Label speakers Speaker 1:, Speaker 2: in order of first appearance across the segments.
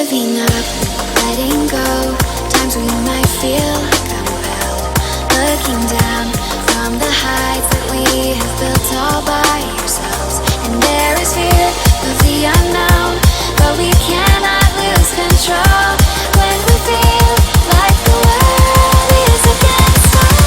Speaker 1: Giving up, letting go. Times we might feel compelled. Looking down from the heights that we have built all by ourselves. And there is fear of the unknown, but we cannot lose control when we feel like the world is against us.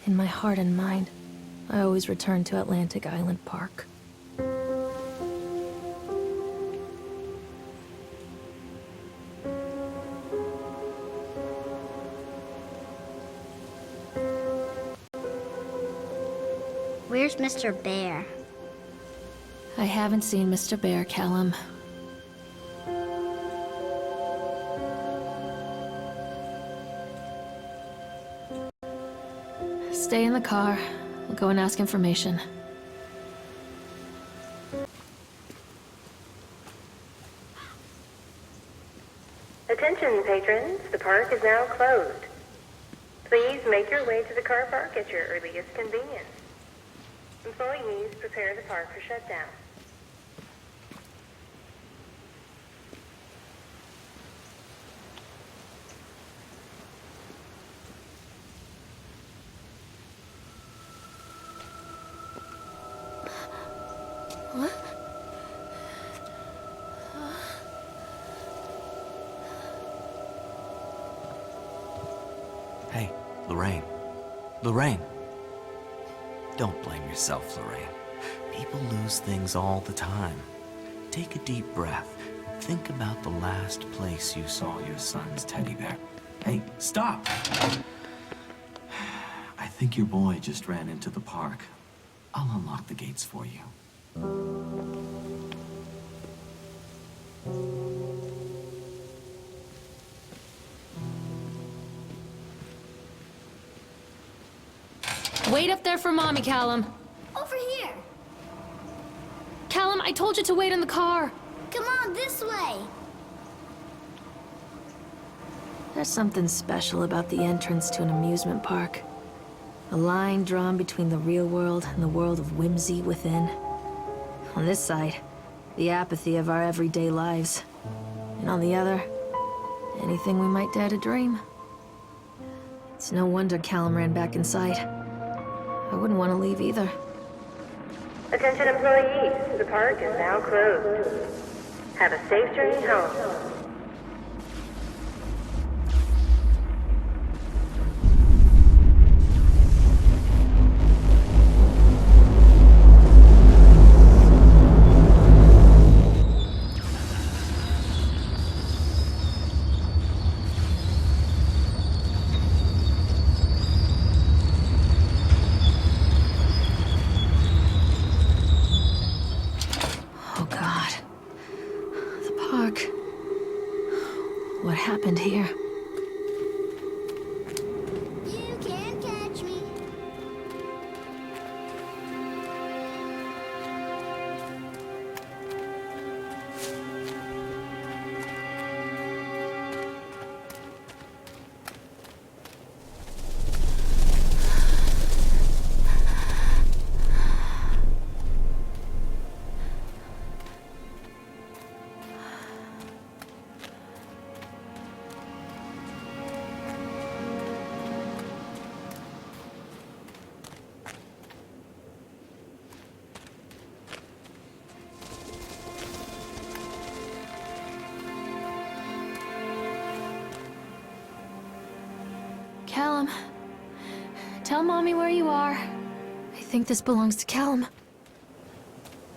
Speaker 2: In my heart and mind, I always return to Atlantic Island Park.
Speaker 3: Where's Mr. Bear?
Speaker 2: I haven't seen Mr. Bear, Callum. Stay in the car. We'll go and ask information.
Speaker 4: Attention, patrons. The park is now closed. Please make your way to the car park at your earliest convenience. Employees, prepare the park for shutdown.
Speaker 2: What?
Speaker 5: Hey, Lorraine. Lorraine. Don't blame yourself, Lorraine. People lose things all the time. Take a deep breath. Think about the last place you saw your son's teddy bear. Hey, stop! I think your boy just ran into the park. I'll unlock the gates for you.
Speaker 2: Wait up there for Mommy, Callum.
Speaker 3: Over here.
Speaker 2: Callum, I told you to wait in the car.
Speaker 3: Come on, this way.
Speaker 2: There's something special about the entrance to an amusement park. A line drawn between the real world and the world of whimsy within. On this side, the apathy of our everyday lives. And on the other, anything we might dare to dream. It's no wonder Callum ran back inside. I wouldn't want to leave either.
Speaker 4: Attention, employees. The park is now closed. Have a safe journey home.
Speaker 2: What happened here?
Speaker 3: You can't catch me.
Speaker 2: Callum. Tell Mommy where you are. I think this belongs to Callum.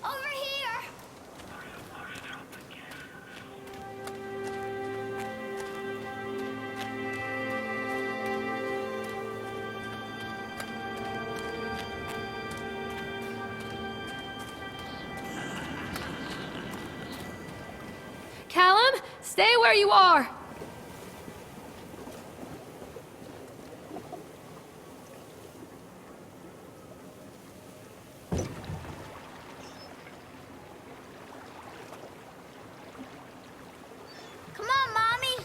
Speaker 3: Over here!
Speaker 2: Callum, stay where you are!
Speaker 3: Come on, Mommy!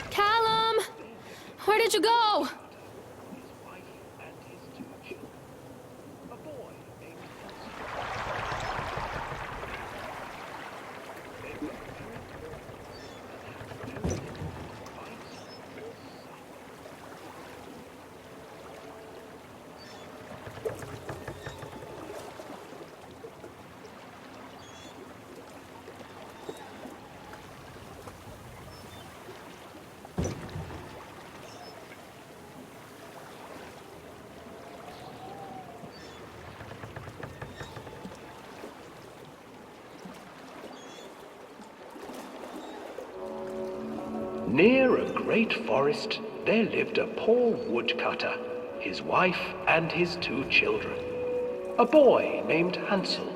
Speaker 2: Callum! Where did you go?
Speaker 6: Near a great forest, there lived a poor woodcutter, his wife and his 2 children. A boy named Hansel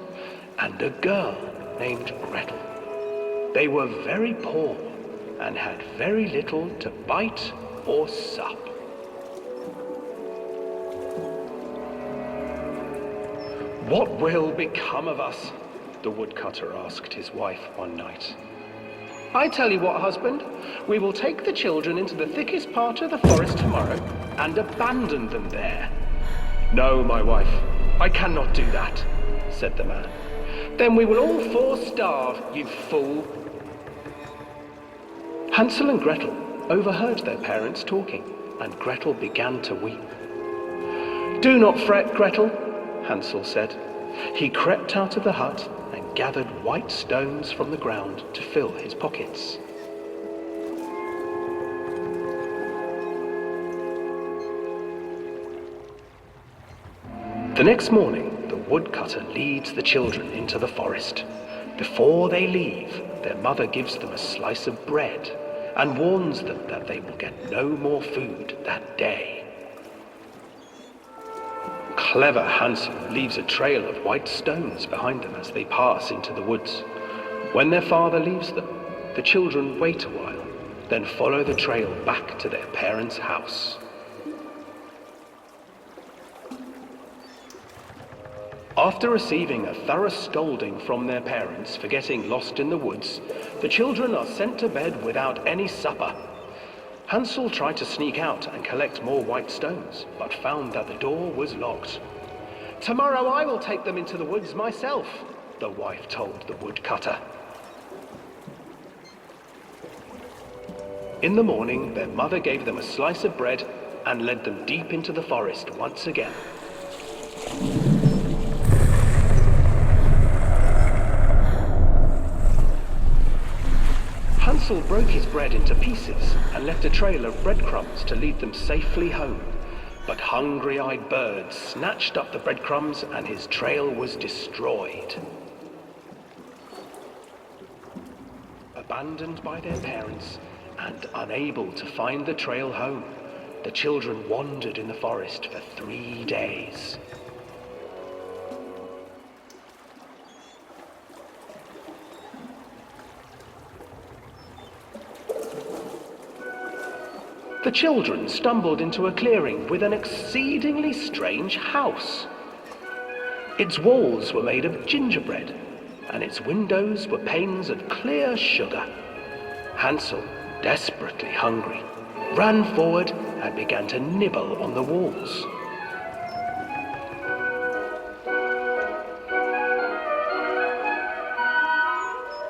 Speaker 6: and a girl named Gretel. They were very poor and had very little to bite or sup. "What will become of us?" the woodcutter asked his wife one night. "I tell you what, husband, we will take the children into the thickest part of the forest tomorrow and abandon them there." "No, my wife, I cannot do that," said the man. "Then we will all 4 starve, you fool." Hansel and Gretel overheard their parents talking, and Gretel began to weep. "Do not fret, Gretel," Hansel said. He crept out of the hut and gathered white stones from the ground to fill his pockets. The next morning, the woodcutter leads the children into the forest. Before they leave, their mother gives them a slice of bread and warns them that they will get no more food that day. Clever Hansel leaves a trail of white stones behind them as they pass into the woods. When their father leaves them, the children wait a while, then follow the trail back to their parents' house. After receiving a thorough scolding from their parents for getting lost in the woods, the children are sent to bed without any supper. Hansel tried to sneak out and collect more white stones, but found that the door was locked. "Tomorrow I will take them into the woods myself," the wife told the woodcutter. In the morning, their mother gave them a slice of bread and led them deep into the forest once again. Hansel broke his bread into pieces and left a trail of breadcrumbs to lead them safely home. But hungry-eyed birds snatched up the breadcrumbs and his trail was destroyed. Abandoned by their parents and unable to find the trail home, the children wandered in the forest for 3 days. The children stumbled into a clearing with an exceedingly strange house. Its walls were made of gingerbread, and its windows were panes of clear sugar. Hansel, desperately hungry, ran forward and began to nibble on the walls.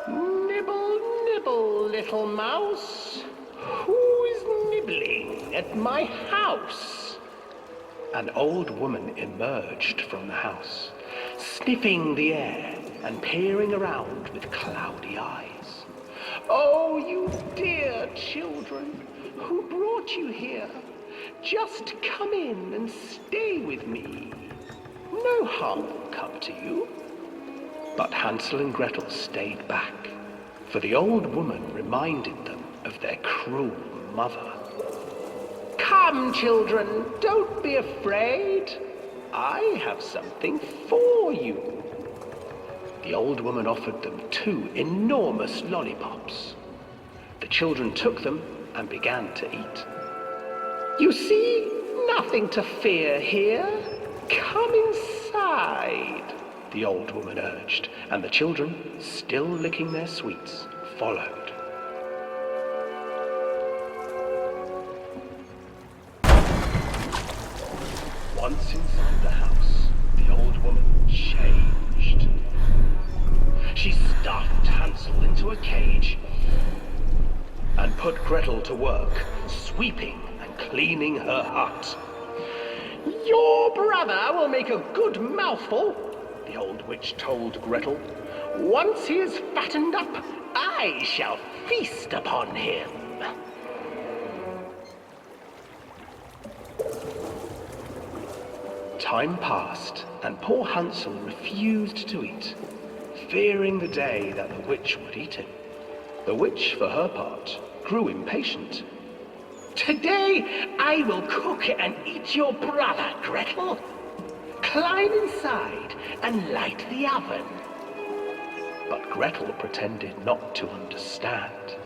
Speaker 6: "Nibble, nibble, little mouse. Who's nibbling at my house?" An old woman emerged from the house, sniffing the air and peering around with cloudy eyes. "Oh, you dear children, who brought you here? Just come in and stay with me. No harm will come to you." But Hansel and Gretel stayed back, for the old woman reminded them of their cruel mother. "Come, children, don't be afraid. I have something for you." The old woman offered them 2 enormous lollipops. The children took them and began to eat. "You see, nothing to fear here. Come inside," the old woman urged, and the children, still licking their sweets, followed. Once inside the house, the old woman changed. She stuffed Hansel into a cage and put Gretel to work, sweeping and cleaning her hut. "Your brother will make a good mouthful," the old witch told Gretel. "Once he is fattened up, I shall feast upon him." Time passed, and poor Hansel refused to eat, fearing the day that the witch would eat him. The witch, for her part, grew impatient. "Today I will cook and eat your brother, Gretel. Climb inside and light the oven." But Gretel pretended not to understand.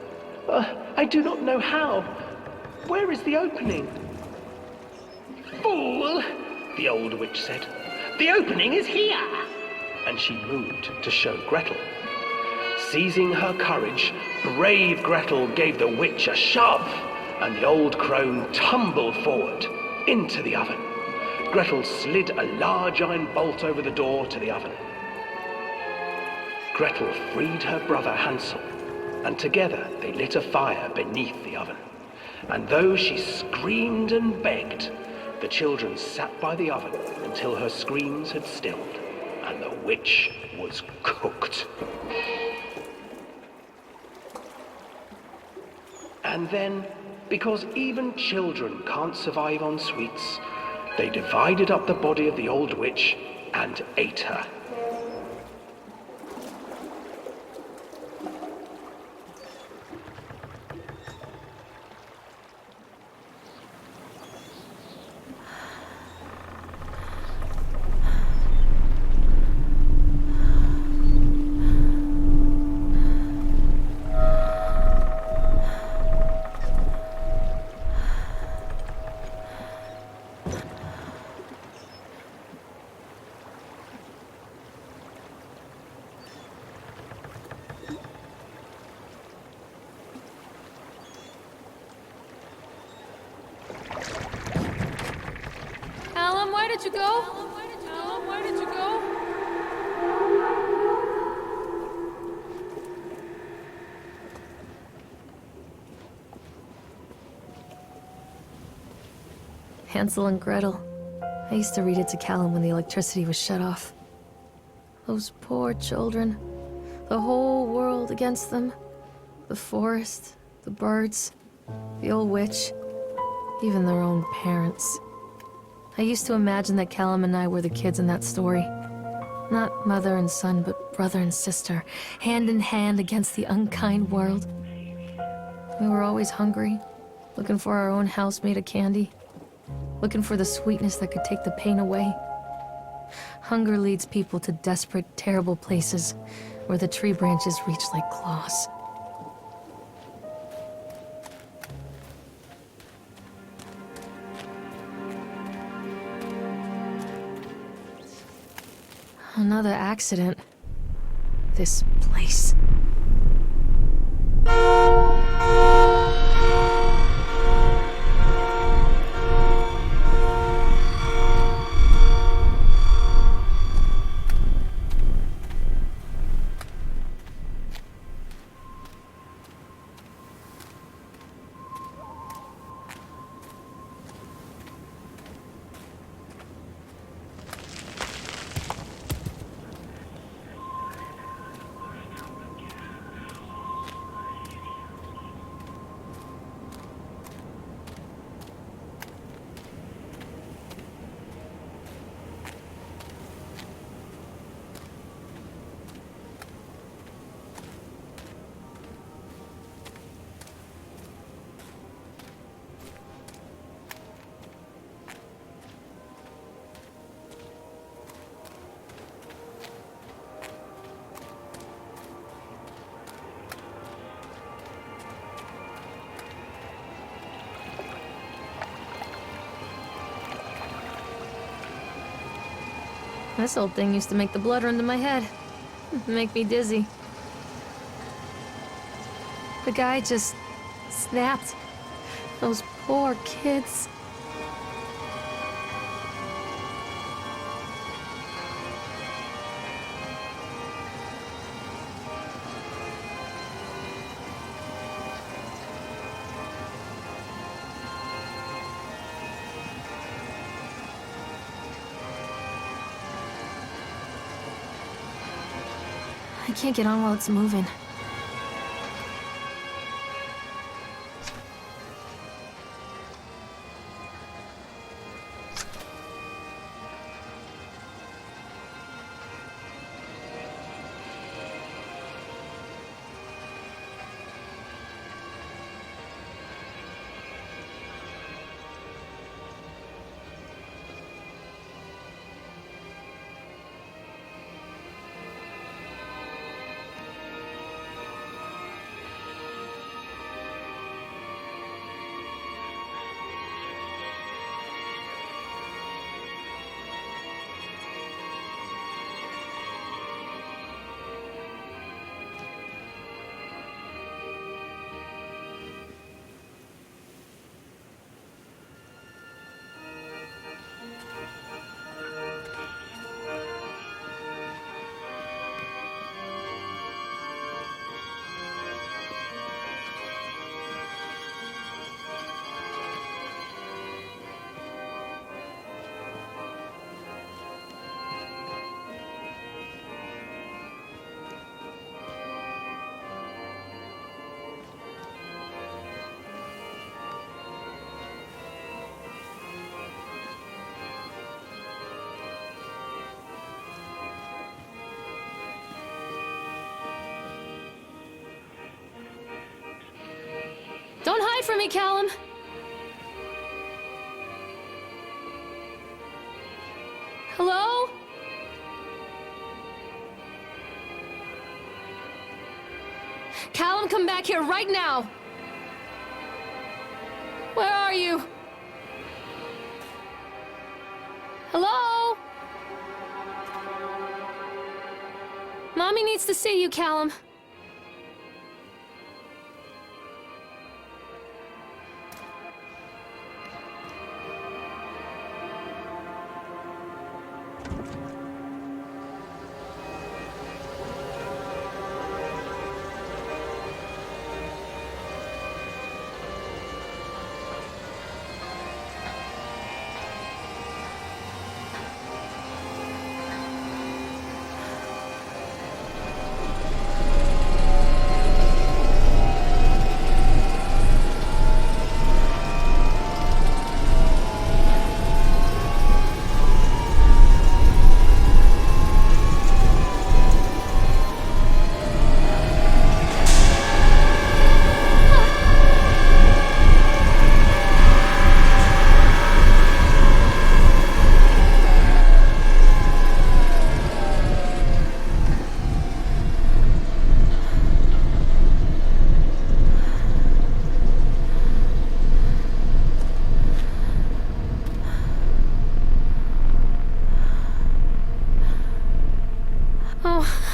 Speaker 6: I do not know how. Where is the opening?" "Fool!" the old witch said. "The opening is here!" And she moved to show Gretel. Seizing her courage, brave Gretel gave the witch a shove, and the old crone tumbled forward into the oven. Gretel slid a large iron bolt over the door to the oven. Gretel freed her brother Hansel, and together they lit a fire beneath the oven. And though she screamed and begged, the children sat by the oven until her screams had stilled and the witch was cooked. And then, because even children can't survive on sweets, they divided up the body of the old witch and ate her.
Speaker 7: Where did you go? Alan, where did you go?
Speaker 2: Hansel and Gretel. I used to read it to Callum when the electricity was shut off. Those poor children. The whole world against them. The forest, the birds, the old witch, even their own parents. I used to imagine that Callum and I were the kids in that story. Not mother and son, but brother and sister, hand in hand against the unkind world. We were always hungry, looking for our own house made of candy, looking for the sweetness that could take the pain away. Hunger leads people to desperate, terrible places where the tree branches reach like claws. Another accident. This place. This old thing used to make the blood run to my head. Make me dizzy. The guy just snapped. Those poor kids. I can't get on while it's moving. Don't hide from me, Callum! Hello? Callum, come back here right now! Where are you? Hello? Mommy needs to see you, Callum.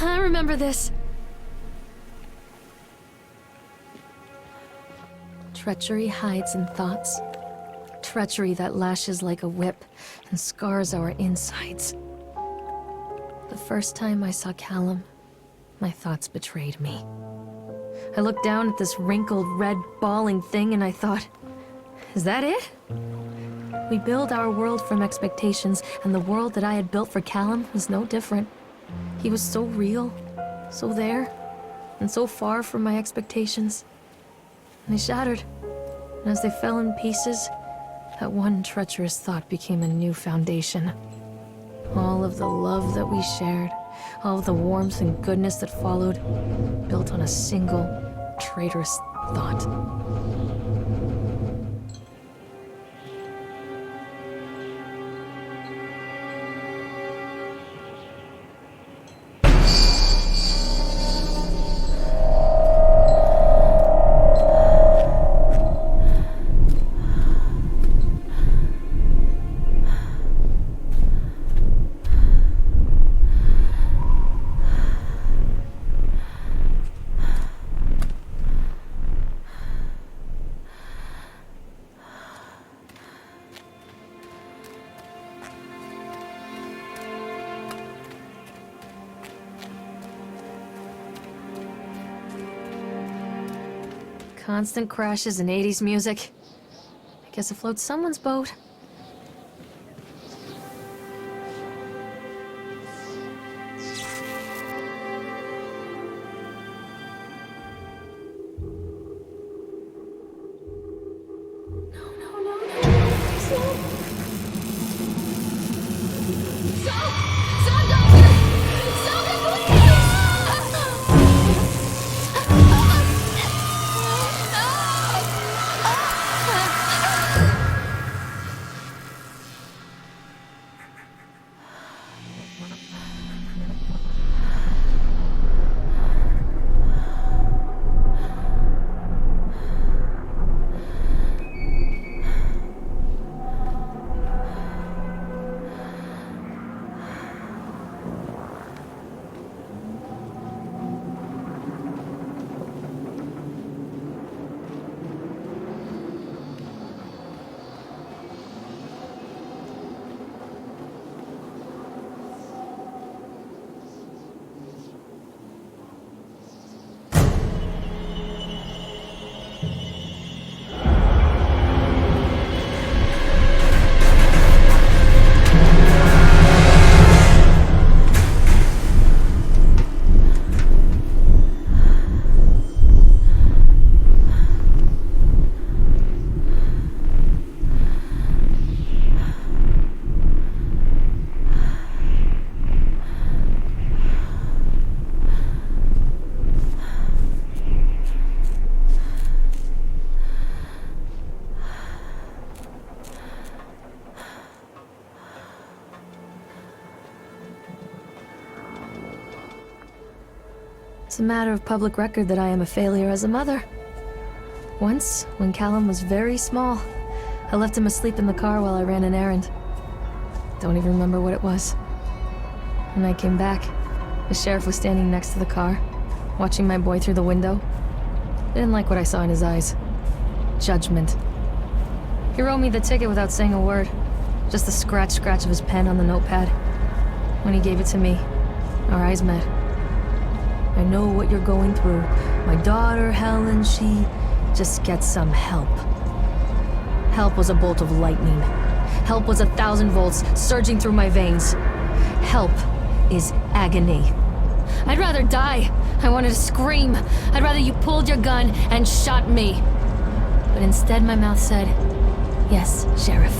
Speaker 2: I remember this. Treachery hides in thoughts. Treachery that lashes like a whip and scars our insides. The first time I saw Callum, my thoughts betrayed me. I looked down at this wrinkled, red, bawling thing and I thought, is that it? We build our world from expectations, and the world that I had built for Callum was no different. He was so real, so there, and so far from my expectations. And they shattered, and as they fell in pieces, that one treacherous thought became a new foundation. All of the love that we shared, all of the warmth and goodness that followed, built on a single, traitorous thought. Constant crashes and 80s music. I guess it floats someone's boat. It's a matter of public record that I am a failure as a mother. Once, when Callum was very small, I left him asleep in the car while I ran an errand. Don't even remember what it was. When I came back, the sheriff was standing next to the car, watching my boy through the window. I didn't like what I saw in his eyes. Judgment. He wrote me the ticket without saying a word. Just the scratch of his pen on the notepad. When he gave it to me, our eyes met. I know what you're going through. My daughter, Helen, she just gets some help. Help was a bolt of lightning. Help was 1,000 volts surging through my veins. Help is agony. I'd rather die. I wanted to scream. I'd rather you pulled your gun and shot me. But instead my mouth said, "Yes, Sheriff."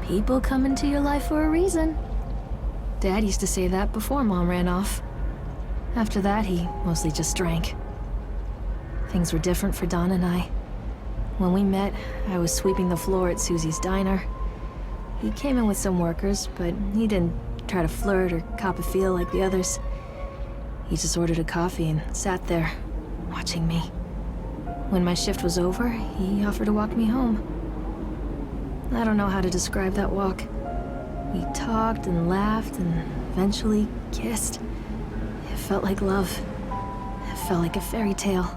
Speaker 2: People come into your life for a reason. Dad used to say that before Mom ran off. After that, he mostly just drank. Things were different for Don and I. When we met, I was sweeping the floor at Susie's diner. He came in with some workers, but he didn't try to flirt or cop a feel like the others. He just ordered a coffee and sat there, watching me. When my shift was over, he offered to walk me home. I don't know how to describe that walk. We talked and laughed and eventually kissed. It felt like love. It felt like a fairy tale.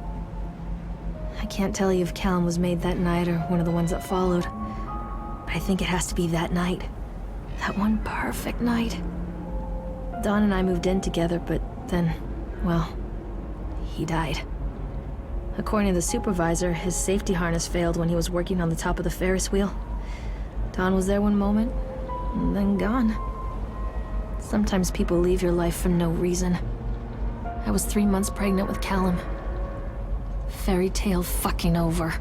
Speaker 2: I can't tell you if Callum was made that night or one of the ones that followed, but I think it has to be that night. That one perfect night. Dawn and I moved in together, but then, well, he died. According to the supervisor, his safety harness failed when he was working on the top of the Ferris wheel. Don was there one moment, and then gone. Sometimes people leave your life for no reason. I was 3 months pregnant with Callum. Fairy tale fucking over.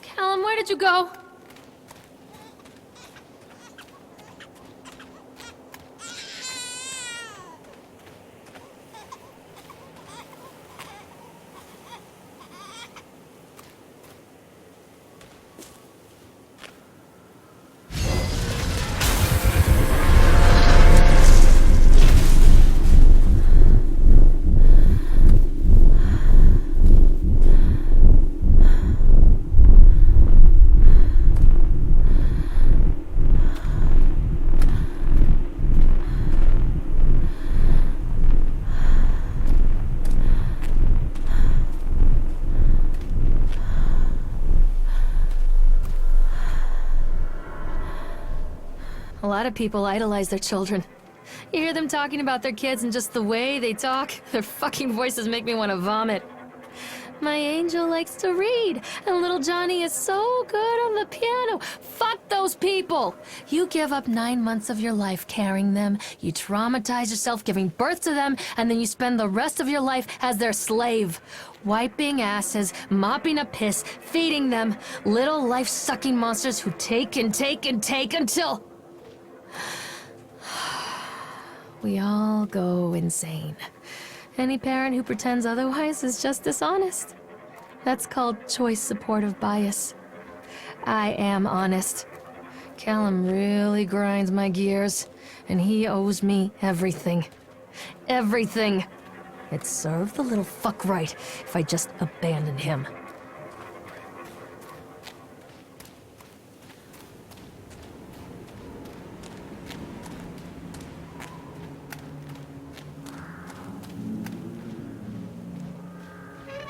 Speaker 7: Callum, where did you go?
Speaker 2: A lot of people idolize their children. You hear them talking about their kids and just the way they talk, their fucking voices make me want to vomit. My angel likes to read, and little Johnny is so good on the piano. Fuck those people! You give up 9 months of your life carrying them, you traumatize yourself giving birth to them, and then you spend the rest of your life as their slave. Wiping asses, mopping up piss, feeding them. Little life-sucking monsters who take and take and take until... we all go insane. Any parent who pretends otherwise is just dishonest. That's called choice supportive bias. I am honest. Callum really grinds my gears, and he owes me everything. Everything. It served the little fuck right if I just abandoned him.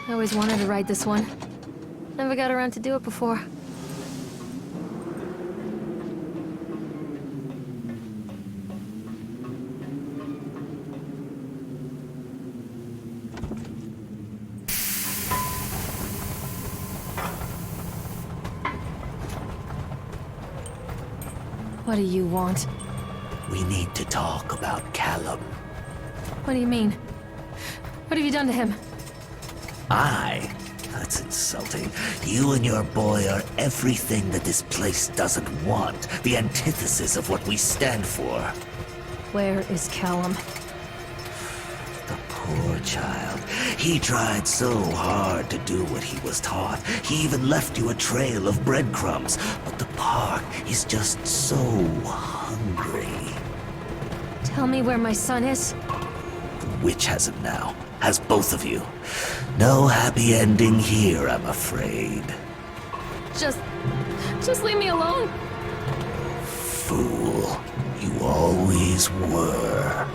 Speaker 2: I always wanted to ride this one. Never got around to do it before. What do you want?
Speaker 5: We need to talk about Callum.
Speaker 2: What do you mean? What have you done to him?
Speaker 5: That's insulting. You and your boy are everything that this place doesn't want. The antithesis of what we stand for.
Speaker 2: Where is Callum?
Speaker 5: The poor child. He tried so hard to do what he was taught. He even left you a trail of breadcrumbs. But the park is just so hungry.
Speaker 2: Tell me where my son is.
Speaker 5: The witch has him now. Has both of you. No happy ending here, I'm afraid.
Speaker 2: Just leave me alone.
Speaker 5: Fool. You always were.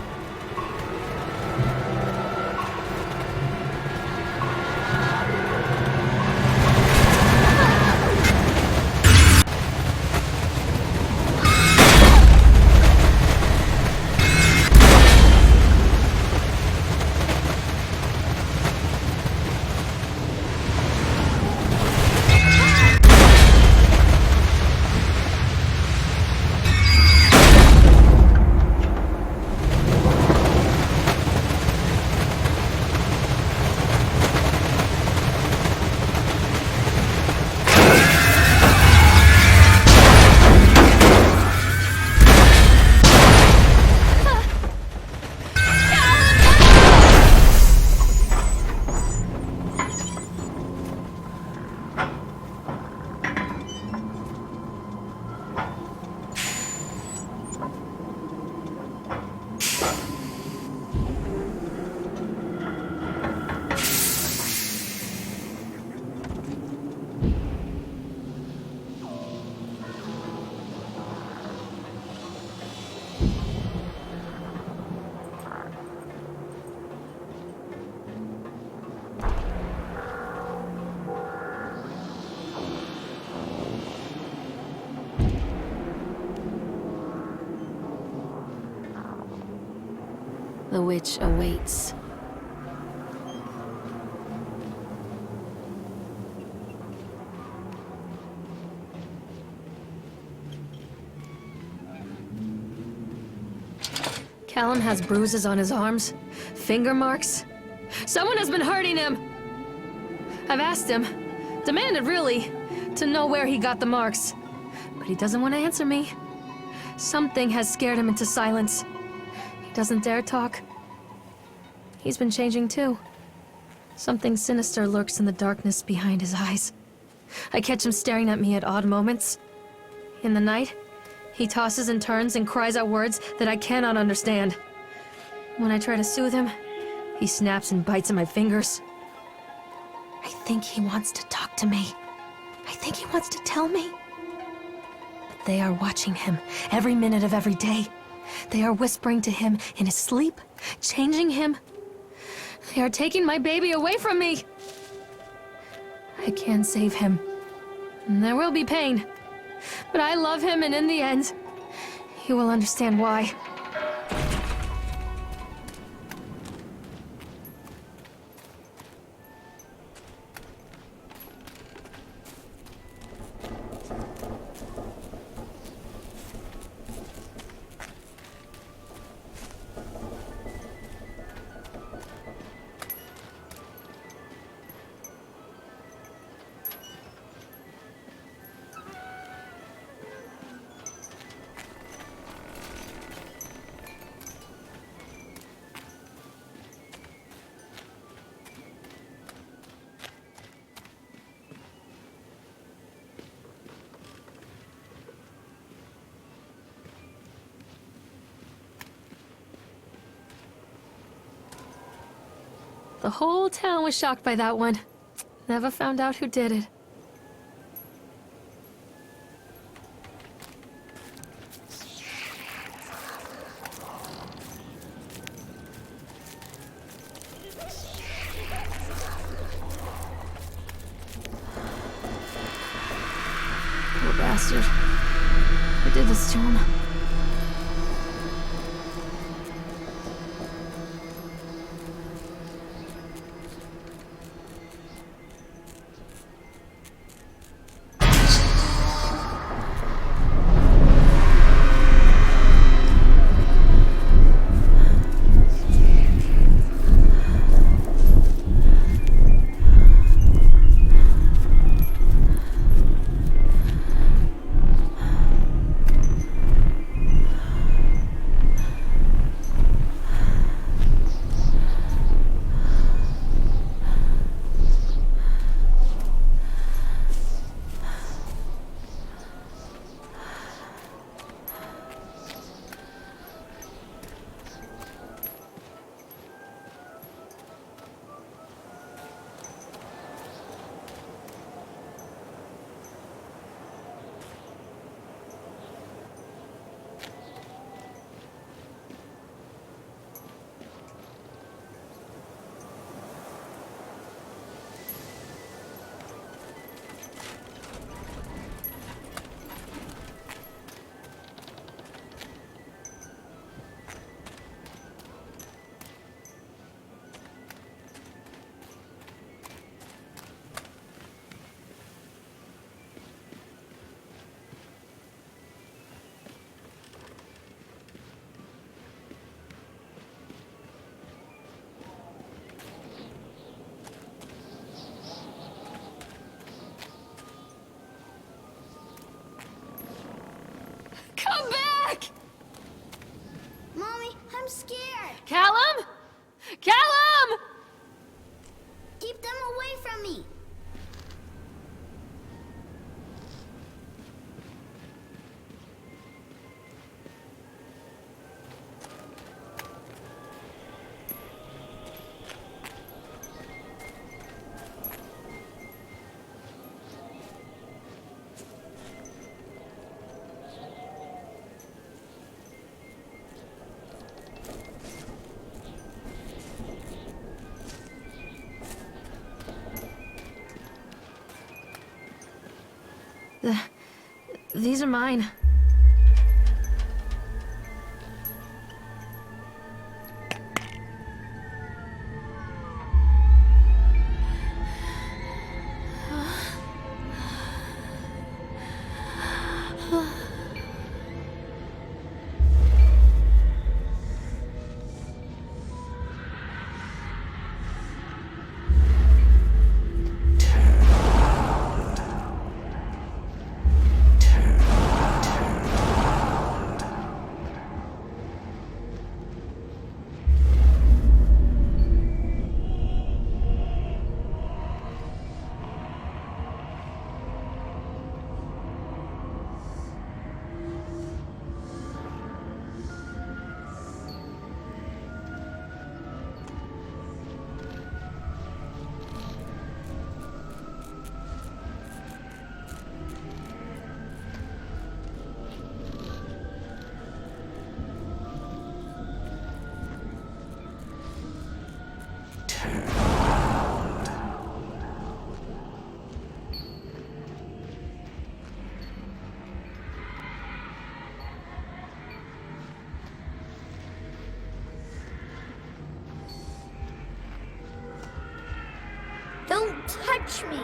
Speaker 2: The witch awaits. Callum has bruises on his arms, finger marks. Someone has been hurting him! I've asked him, demanded really, to know where he got the marks. But he doesn't want to answer me. Something has scared him into silence. He doesn't dare talk. He's been changing too. Something sinister lurks in the darkness behind his eyes. I catch him staring at me at odd moments. In the night, he tosses and turns and cries out words that I cannot understand. When I try to soothe him, he snaps and bites at my fingers. I think he wants to talk to me. I think he wants to tell me. But they are watching him every minute of every day. They are whispering to him in his sleep, changing him. They are taking my baby away from me. I can save him. And there will be pain. But I love him, and in the end, he will understand why. The whole town was shocked by that one. Never found out who did it. Poor bastard. Who did this to him? Come back!
Speaker 3: Mommy, I'm scared.
Speaker 2: Callum? Callum!
Speaker 3: Keep them away from me.
Speaker 2: These are mine.
Speaker 3: touch me!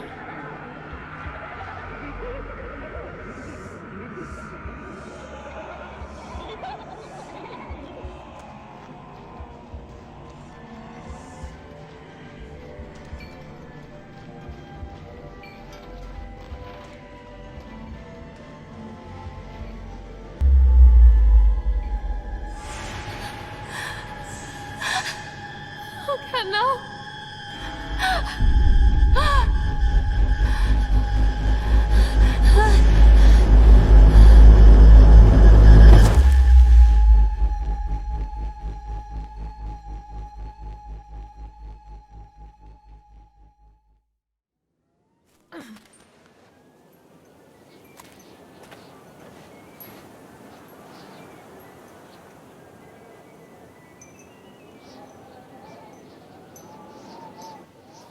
Speaker 7: Oh God, no!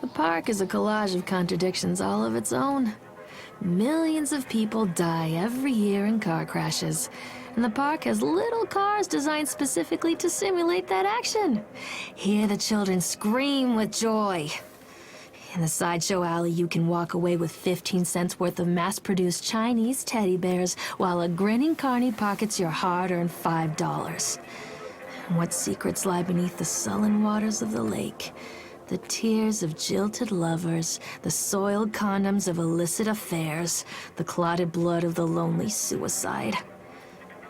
Speaker 2: The park is a collage of contradictions all of its own. Millions of people die every year in car crashes, and the park has little cars designed specifically to simulate that action. Hear the children scream with joy. In the sideshow alley, you can walk away with 15 cents worth of mass-produced Chinese teddy bears, while a grinning carny pockets your hard-earned $5. And what secrets lie beneath the sullen waters of the lake? The tears of jilted lovers, the soiled condoms of illicit affairs, the clotted blood of the lonely suicide.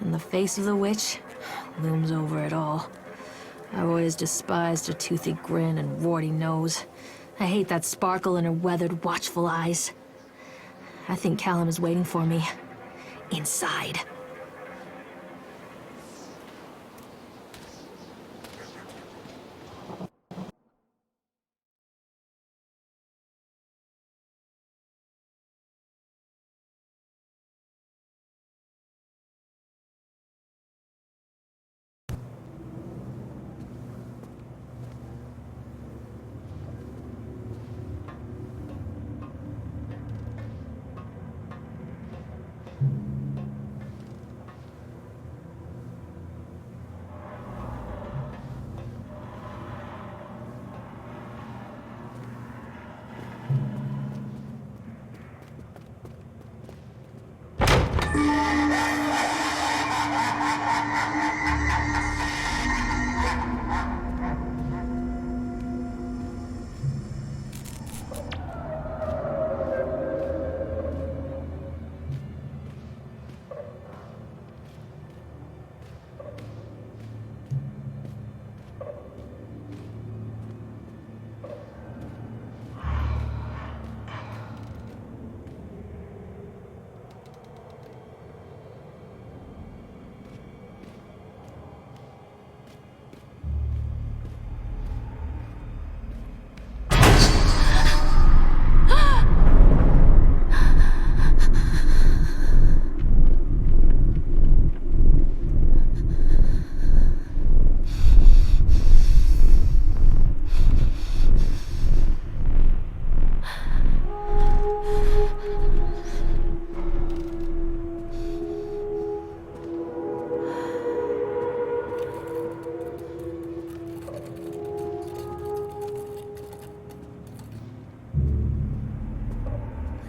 Speaker 2: And the face of the witch looms over it all. I've always despised her toothy grin and warty nose. I hate that sparkle in her weathered, watchful eyes. I think Callum is waiting for me. Inside.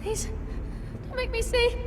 Speaker 7: Please, don't make me see.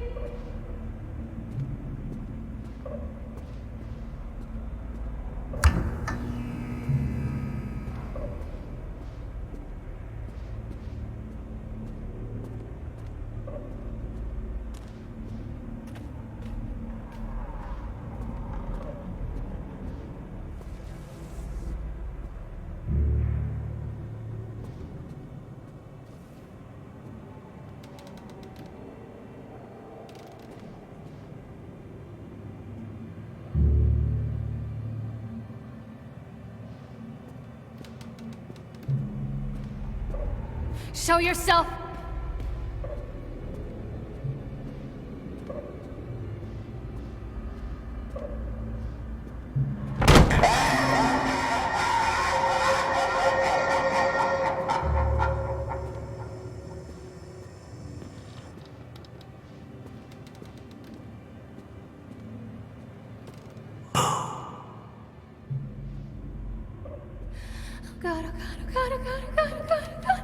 Speaker 7: Show yourself! Oh God, oh God, oh God, oh God, oh God, oh God, oh God.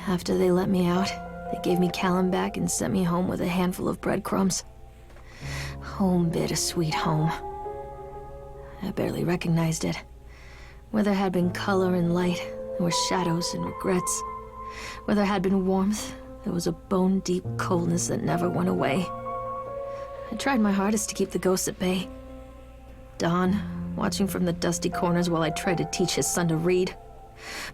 Speaker 2: After they let me out, they gave me Callum back and sent me home with a handful of breadcrumbs. Home, bittersweet home. I barely recognized it. Where there had been color and light, there were shadows and regrets. Where there had been warmth, there was a bone-deep coldness that never went away. I tried my hardest to keep the ghosts at bay. Don, watching from the dusty corners while I tried to teach his son to read.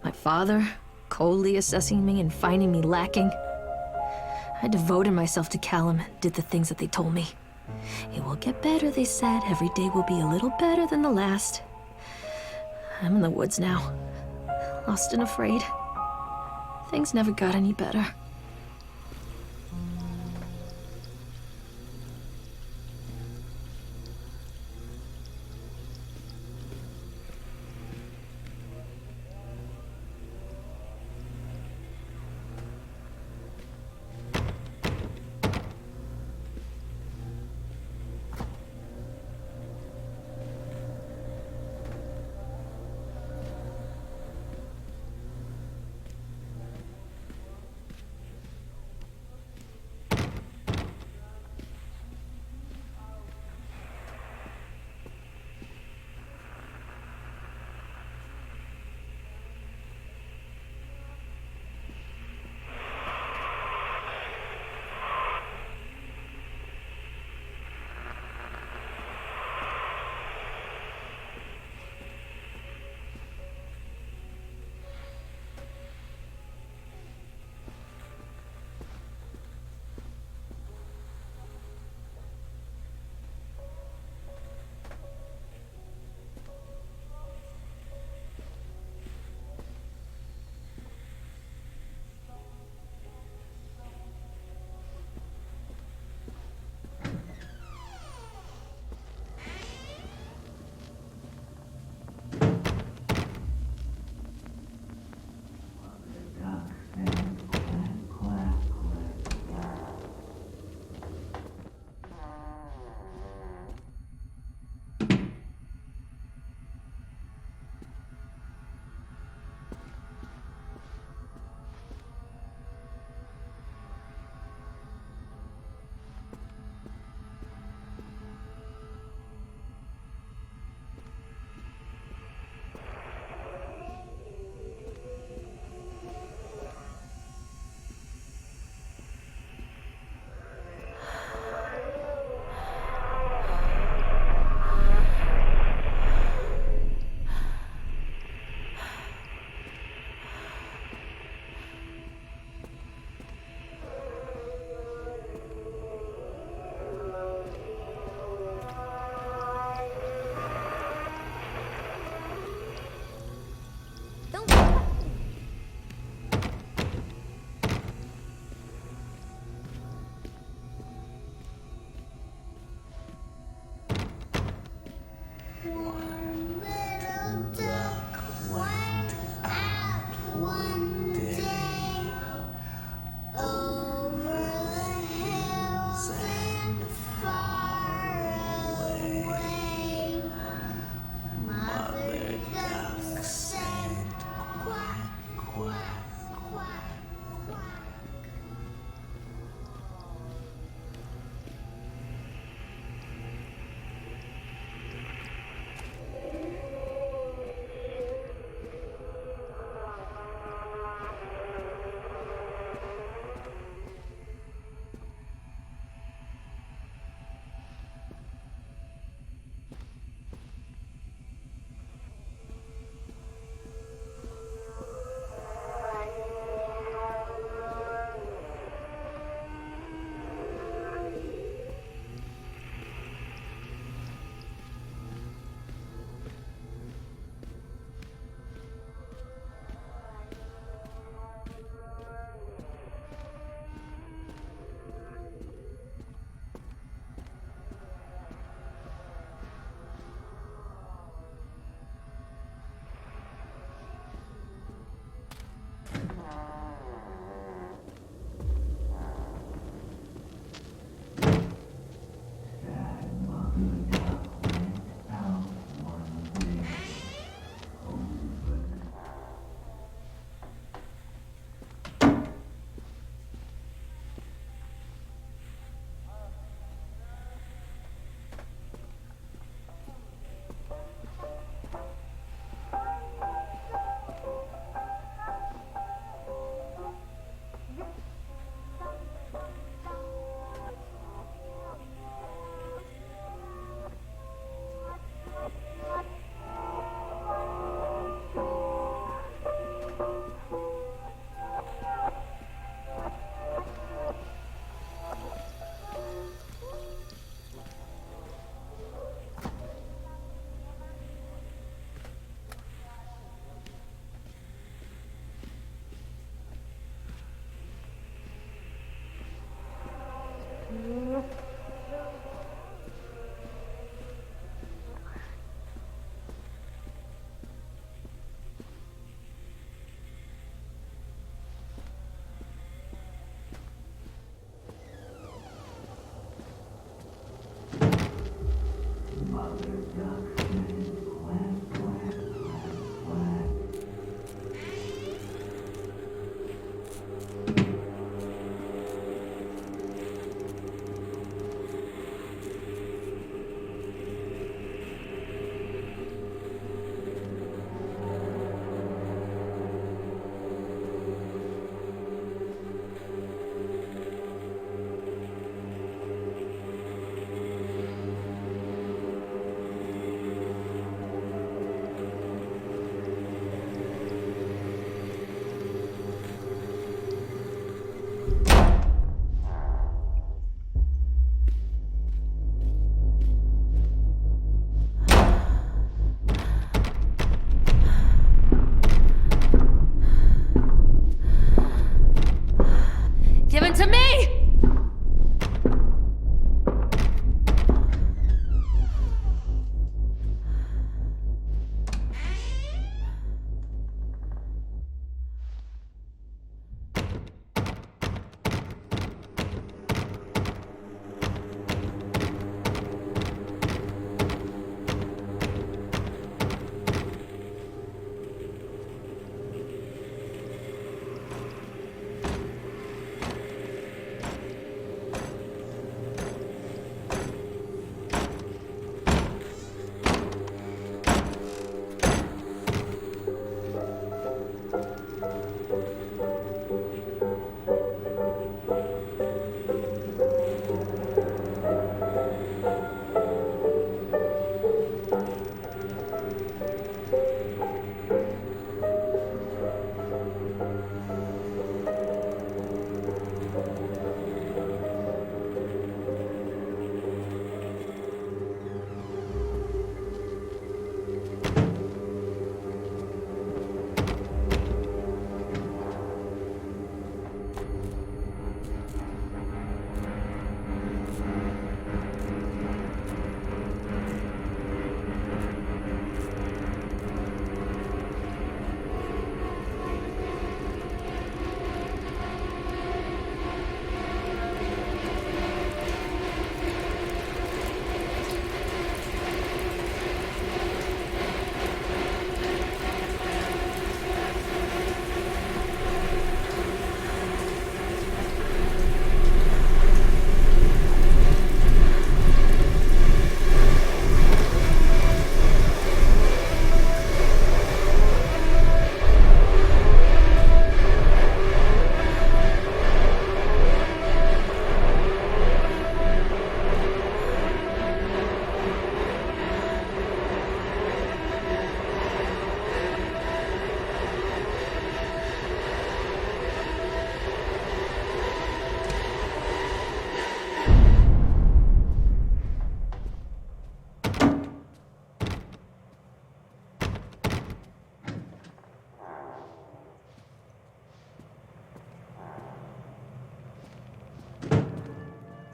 Speaker 2: My father, coldly assessing me and finding me lacking. I devoted myself to Callum, did the things that they told me. It will get better, they said. Every day will be a little better than the last. I'm in the woods now, lost and afraid. Things never got any better.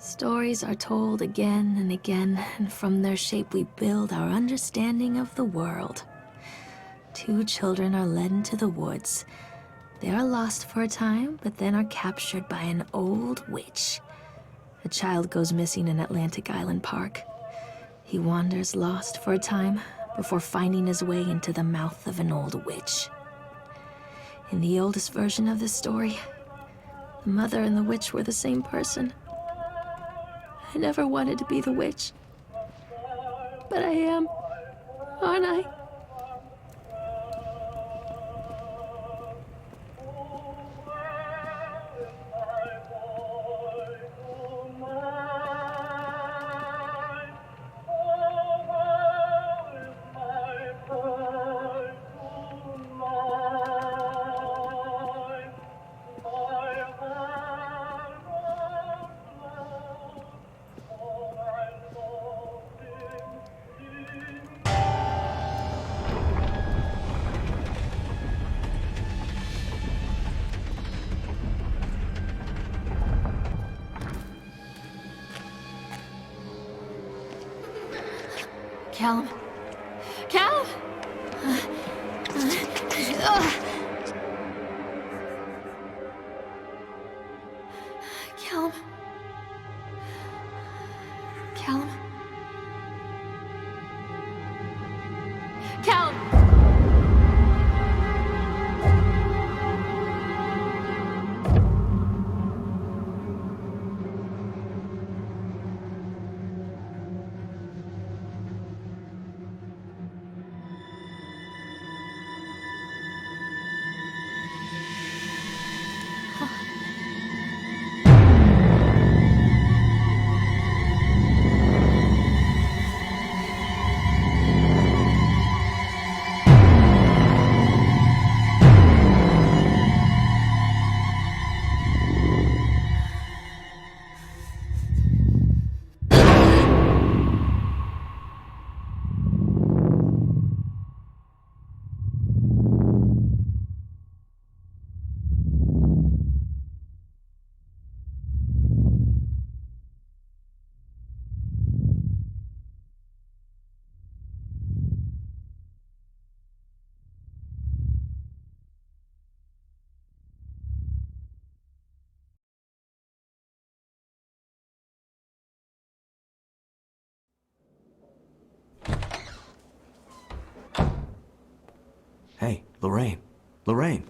Speaker 2: Stories are told again and again, and from their shape we build our understanding of the world. Two children are led into the woods. They are lost for a time, but then are captured by an old witch. A child goes missing in Atlantic Island Park. He wanders lost for a time before finding his way into the mouth of an old witch. In the oldest version of this story, the mother and the witch were the same person. I never wanted to be the witch, but I am, aren't I?
Speaker 7: Callum. Callum! Callum. Callum. Callum!
Speaker 5: Hey, Lorraine. Lorraine.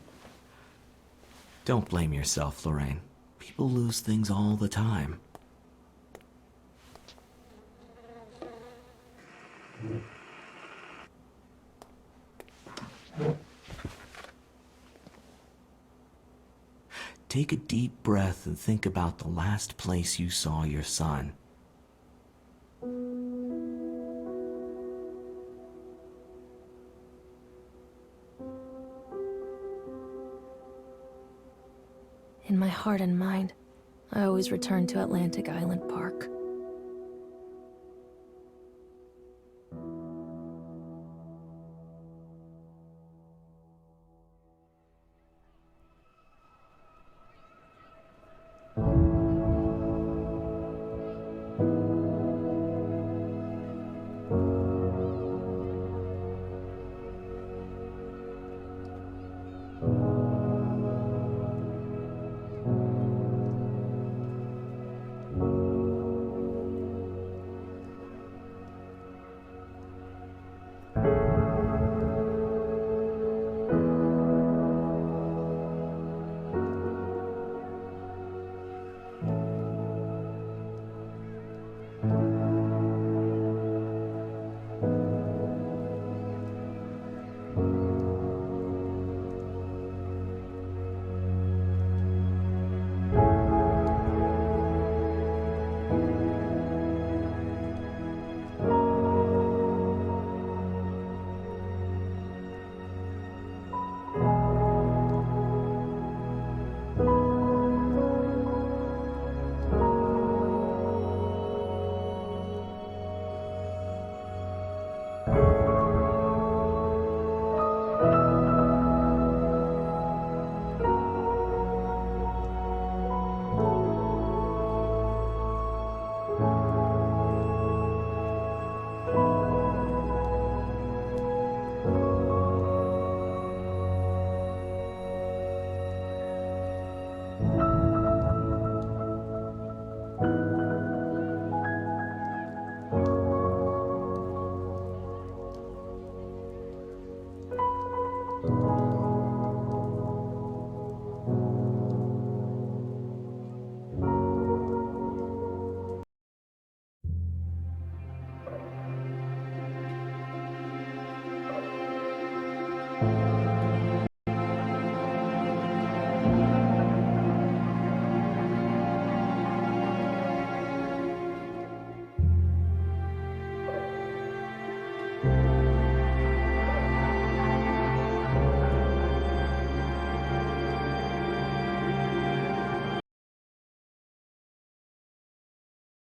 Speaker 5: Don't blame yourself, Lorraine. People lose things all the time. Take a deep breath and think about the last place you saw your son.
Speaker 2: In my heart and mind, I always return to Atlantic Island Park.